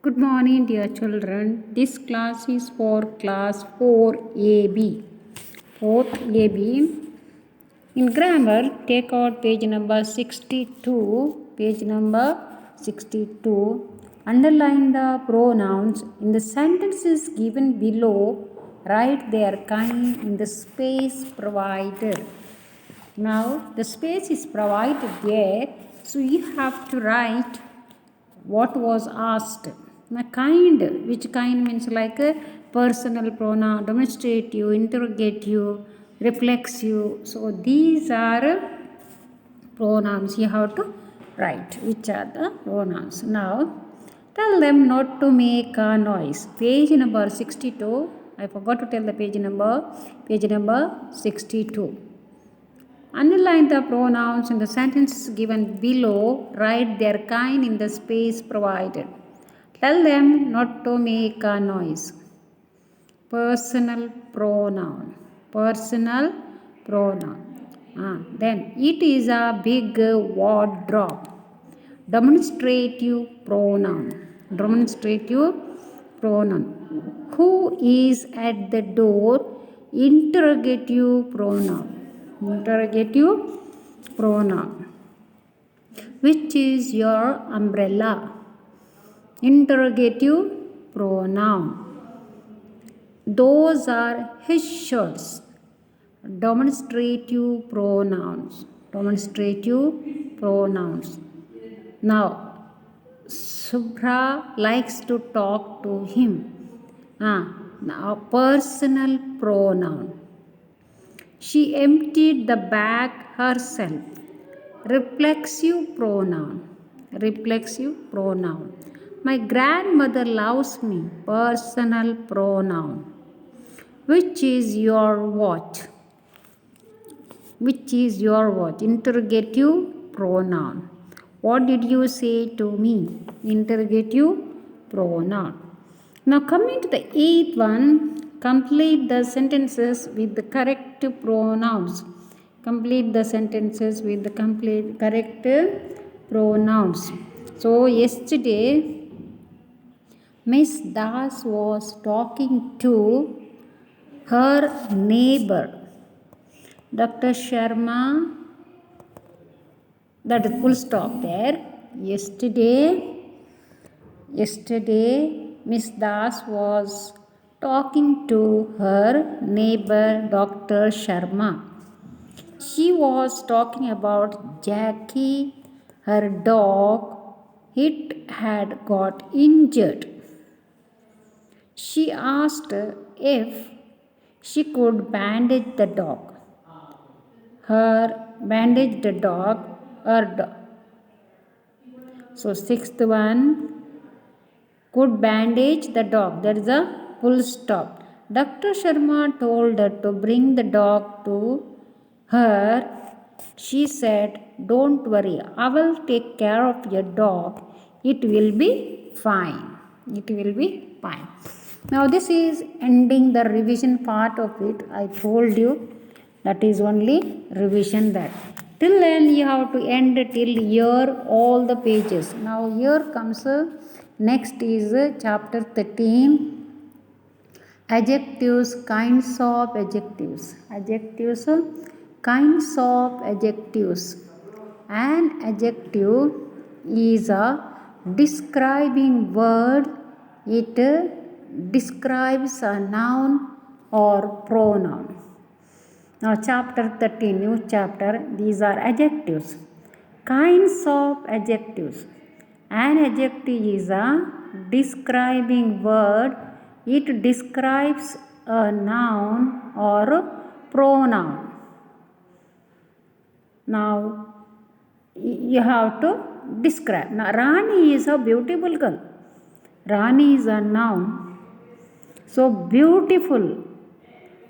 Good morning, dear children. This class is for class 4AB. 4AB. In grammar, take out page number 62. Page number 62. Underline the pronouns in the sentences given below. Write their kind in the space provided. Now, the space is provided there, so you have to write what was asked. Now, kind, which kind means like a personal pronoun, demonstrative, interrogative, reflexive. So, these are pronouns you have to write. Which are the pronouns? Now, tell them not to make a noise. Page number 62. I forgot to tell the page number. Page number 62. Underline the pronouns in the sentences given below. Write their kind in the space provided. Tell them not to make a noise. Personal pronoun. Personal pronoun. Then it is a big wardrobe. Demonstrative pronoun. Demonstrative pronoun. Who is at the door? Interrogative pronoun. Interrogative pronoun. Which is your umbrella? Interrogative pronoun. Those are his shirts. Demonstrative pronouns. Demonstrative pronouns. Now, Subhra likes to talk to him. Now, personal pronoun. She emptied the bag herself. Reflexive pronoun. Reflexive pronoun. My grandmother loves me. Personal pronoun. Which is your watch? Which is your watch? Interrogative pronoun. What did you say to me? Interrogative pronoun. Now coming to the eighth one, complete the sentences with the correct pronouns. Complete the sentences with the correct pronouns. So yesterday, Miss Das was talking to her neighbor. Dr. Sharma, that is full stop there. Yesterday, Miss Das was talking to her neighbor Dr. Sharma. She was talking about Jackie, her dog. It had got injured. She asked if she could bandage the dog. So sixth one, could bandage the dog. That is a full stop. Dr. Sharma told her to bring the dog to her. She said, don't worry, I will take care of your dog. It will be fine. It will be fine. Now this is ending the revision part of it. I told you that is only revision that. Till then you have to end till here all the pages. Now here comes next is chapter 13. Adjectives, kinds of adjectives. Adjectives, kinds of adjectives. An adjective is a describing word. It describes a noun or pronoun. Now chapter 13, new chapter, these are adjectives. Kinds of adjectives. An adjective is a describing word. It describes a noun or a pronoun. Now you have to describe. Now Rani is a beautiful girl. Rani is a noun. So beautiful,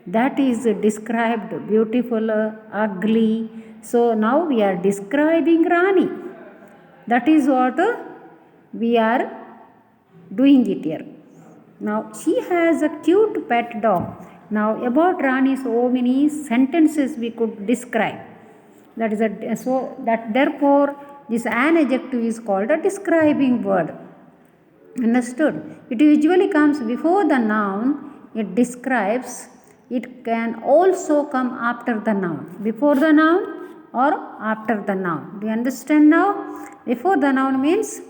that is described. Beautiful, ugly. So now we are describing Rani. That is what we are doing it here. Now she has a cute pet dog. Now about Rani, so many sentences we could describe. That is so that therefore this an adjective is called a describing word. Understood? It usually comes before the noun. It describes. It can also come after the noun. Before the noun or after the noun. Do you understand now? Before the noun means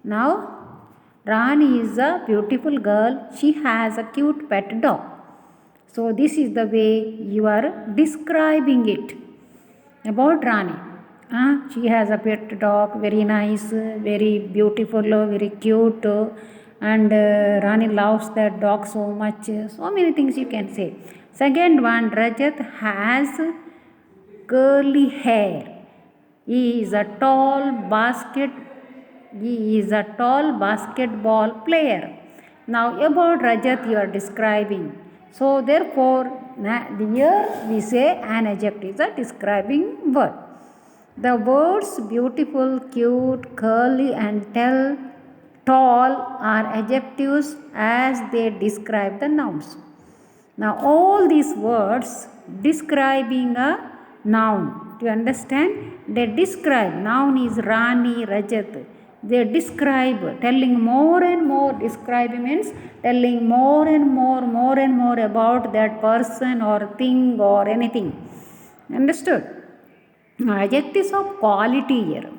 now Rani is a beautiful girl. She has a cute pet dog. So this is the way you are describing it about Rani. She has a pet dog, very nice, very beautiful, very cute, and Rani loves that dog so much. So many things you can say. Second one, Rajat has curly hair. He is a tall basket. He is a tall basketball player. Now about Rajat you are describing. So therefore here we say an adjective is a describing word. The words beautiful, cute, curly and tall are adjectives as they describe the nouns. Now all these words describing a noun. Do you understand? They describe. Noun is Rani, Rajat. They describe, telling more and more. Describe means telling more and more about that person or thing or anything. Understood? Now, adjectives of quality here.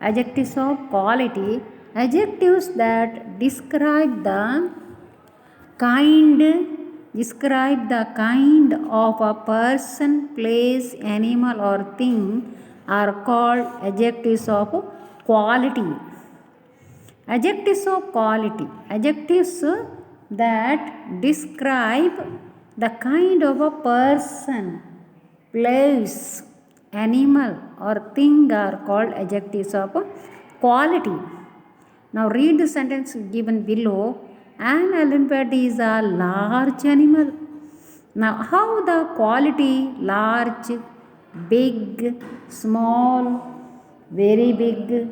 Adjectives of quality. Adjectives that kind describe the kind of a person, place, animal or thing are called adjectives of quality. Adjectives of quality. Adjectives that describe the kind of a person, place, animal or thing are called adjectives of quality. Now read the sentence given below. An elephant is a large animal. Now how the quality large, big, small, very big,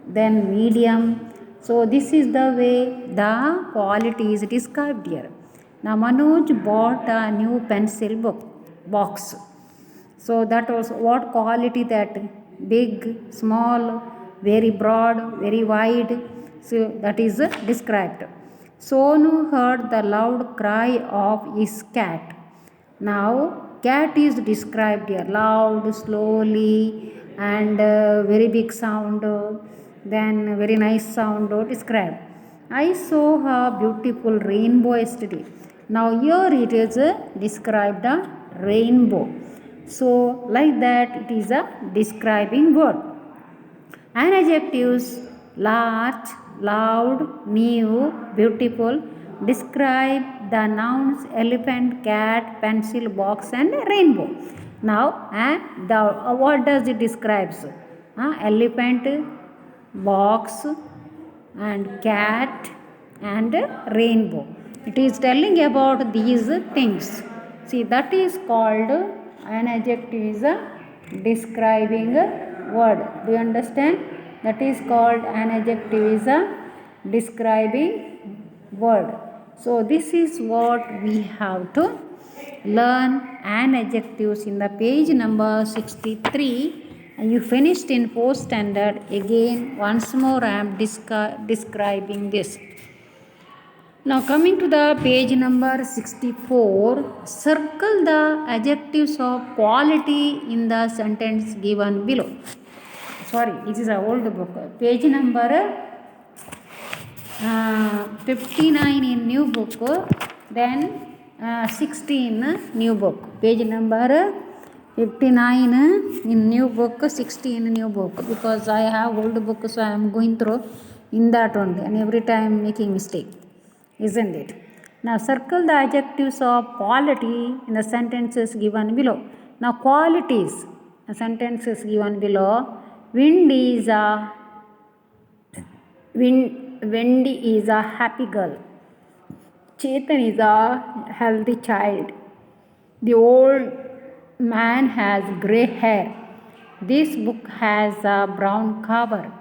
then medium. So this is the way the quality is described here. Now Manoj bought a new pencil box. So that was what quality that big, small, very broad, very wide. So that is described. Sonu heard the loud cry of his cat. Now cat is described here loud, slowly and very big sound, then very nice sound described. I saw a beautiful rainbow yesterday. Now here it is described a rainbow. So like that it is a describing word. And adjectives large, loud, new, beautiful describe the nouns elephant, cat, pencil, box and rainbow. Now what does it describes? Elephant, box and cat and rainbow. It is telling about these things. See, that is called an adjective is a describing word. Do you understand? That is called an adjective is a describing word. So this is what we have to learn an adjectives in the page number 63. And you finished in 4th standard. Again once more I am describing this. Now coming to the page number 64, circle the adjectives of quality in the sentence given below. Sorry, this is an old book. Page number 59 in new book, then 16 new book. Page number 59 in new book, 16 new book. Because I have old book, so I am going through in that only, and every time making mistake. Isn't it? Now circle the adjectives of quality in the sentences given below. Now qualities, the sentences given below. Wendy is a happy girl. Chetan is a healthy child. The old man has grey hair. This book has a brown cover.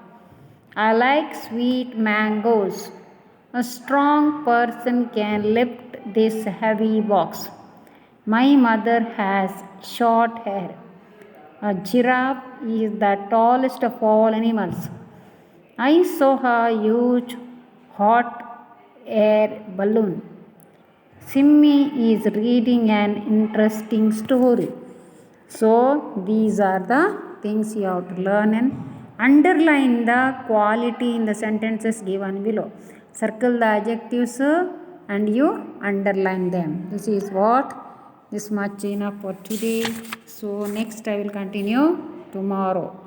I like sweet mangoes. A strong person can lift this heavy box. My mother has short hair. A giraffe is the tallest of all animals. I saw a huge hot air balloon. Simmi is reading an interesting story. So these are the things you have to learn and underline the quality in the sentences given below. Circle the adjectives and you underline them. This is what this much enough for today. So next I will continue tomorrow.